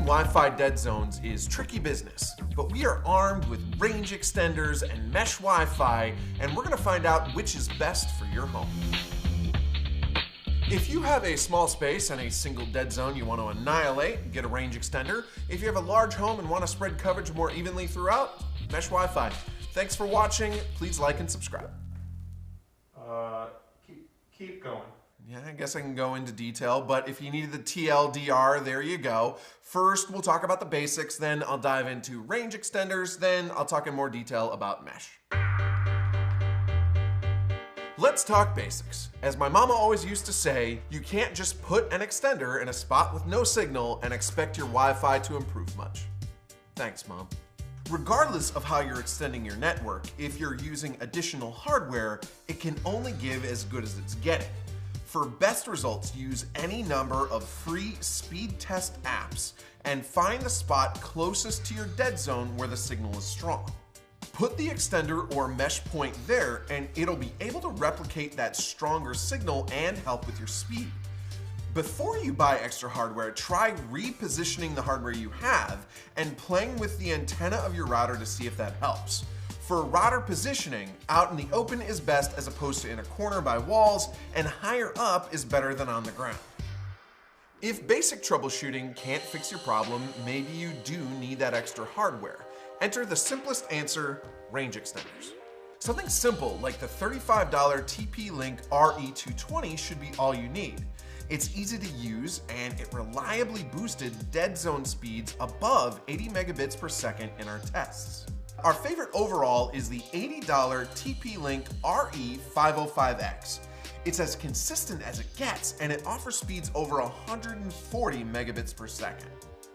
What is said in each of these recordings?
Wi-Fi dead zones is tricky business, but we are armed with range extenders and mesh Wi-Fi, and we're going to find out which is best for your home. If you have a small space and a single dead zone you want to annihilate, get a range extender. If you have a large home and want to spread coverage more evenly throughout, mesh Wi-Fi. Thanks for watching. Please like and subscribe. Keep going. Yeah, I guess I can go into detail, but if you needed the TLDR, there you go. First, we'll talk about the basics, then I'll dive into range extenders, then I'll talk in more detail about mesh. Let's talk basics. As my mama always used to say, you can't just put an extender in a spot with no signal and expect your Wi-Fi to improve much. Thanks, Mom. Regardless of how you're extending your network, if you're using additional hardware, it can only give as good as it's getting. For best results, use any number of free speed test apps and find the spot closest to your dead zone where the signal is strong. Put the extender or mesh point there and it'll be able to replicate that stronger signal and help with your speed. Before you buy extra hardware, try repositioning the hardware you have and playing with the antenna of your router to see if that helps. For router positioning, out in the open is best as opposed to in a corner by walls, and higher up is better than on the ground. If basic troubleshooting can't fix your problem, maybe you do need that extra hardware. Enter the simplest answer, range extenders. Something simple like the $35 TP-Link RE220 should be all you need. It's easy to use and it reliably boosted dead zone speeds above 80 megabits per second in our tests. Our favorite overall is the $80 TP-Link RE505X. It's as consistent as it gets and it offers speeds over 140 megabits per second.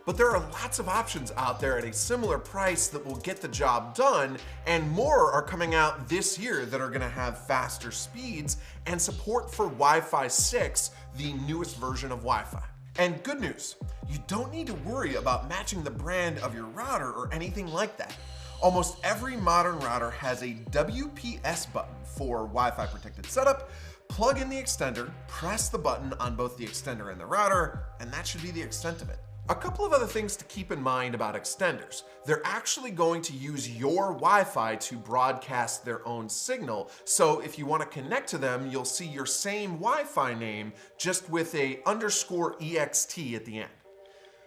But there are lots of options out there at a similar price that will get the job done, and more are coming out this year that are going to have faster speeds and support for Wi-Fi 6, the newest version of Wi-Fi. And good news, you don't need to worry about matching the brand of your router or anything like that. Almost every modern router has a WPS button for Wi-Fi protected setup. Plug in the extender, press the button on both the extender and the router, and that should be the extent of it. A couple of other things to keep in mind about extenders. They're actually going to use your Wi-Fi to broadcast their own signal. So if you want to connect to them, you'll see your same Wi-Fi name just with a _ext at the end.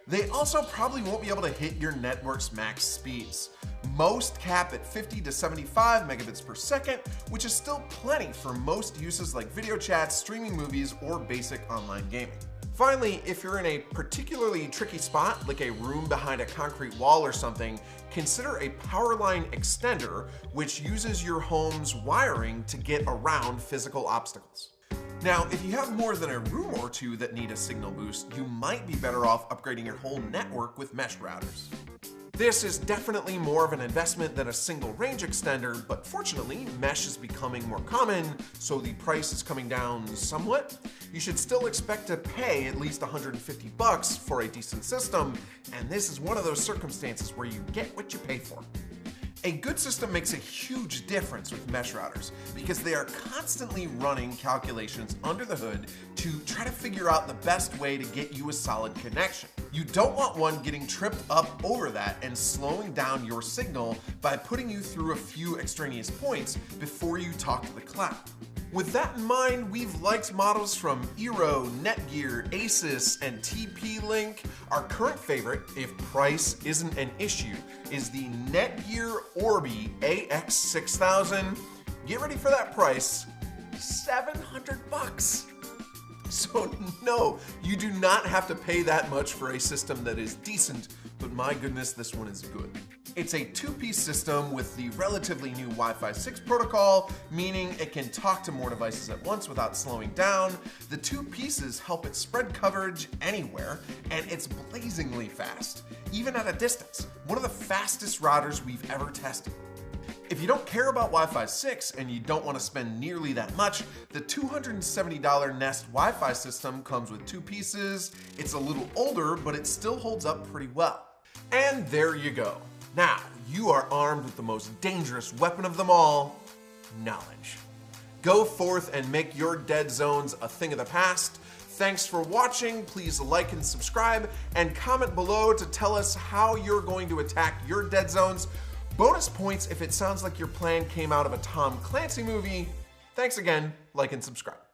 They also probably won't be able to hit your network's max speeds. Most cap at 50 to 75 megabits per second, which is still plenty for most uses like video chats, streaming movies, or basic online gaming. Finally, if you're in a particularly tricky spot, like a room behind a concrete wall or something, consider a power line extender, which uses your home's wiring to get around physical obstacles. Now, if you have more than a room or two that need a signal boost, you might be better off upgrading your whole network with mesh routers. This is definitely more of an investment than a single range extender, but fortunately, mesh is becoming more common, so the price is coming down somewhat. You should still expect to pay at least $150 for a decent system, and this is one of those circumstances where you get what you pay for. A good system makes a huge difference with mesh routers because they are constantly running calculations under the hood to try to figure out the best way to get you a solid connection. You don't want one getting tripped up over that and slowing down your signal by putting you through a few extraneous points before you talk to the cloud. With that in mind, we've liked models from Eero, Netgear, Asus, and TP-Link. Our current favorite, if price isn't an issue, is the Netgear Orbi AX6000. Get ready for that price, $700. So no, you do not have to pay that much for a system that is decent, but my goodness, this one is good. It's a two-piece system with the relatively new Wi-Fi 6 protocol, meaning it can talk to more devices at once without slowing down. The two pieces help it spread coverage anywhere, and it's blazingly fast, even at a distance. One of the fastest routers we've ever tested. If you don't care about Wi-Fi 6 and you don't want to spend nearly that much, the $270 Nest Wi-Fi system comes with two pieces. It's a little older, but it still holds up pretty well. And there you go. Now, you are armed with the most dangerous weapon of them all, knowledge. Go forth and make your dead zones a thing of the past. Thanks for watching. Please like and subscribe, and comment below to tell us how you're going to attack your dead zones. Bonus points if it sounds like your plan came out of a Tom Clancy movie. Thanks again, like and subscribe.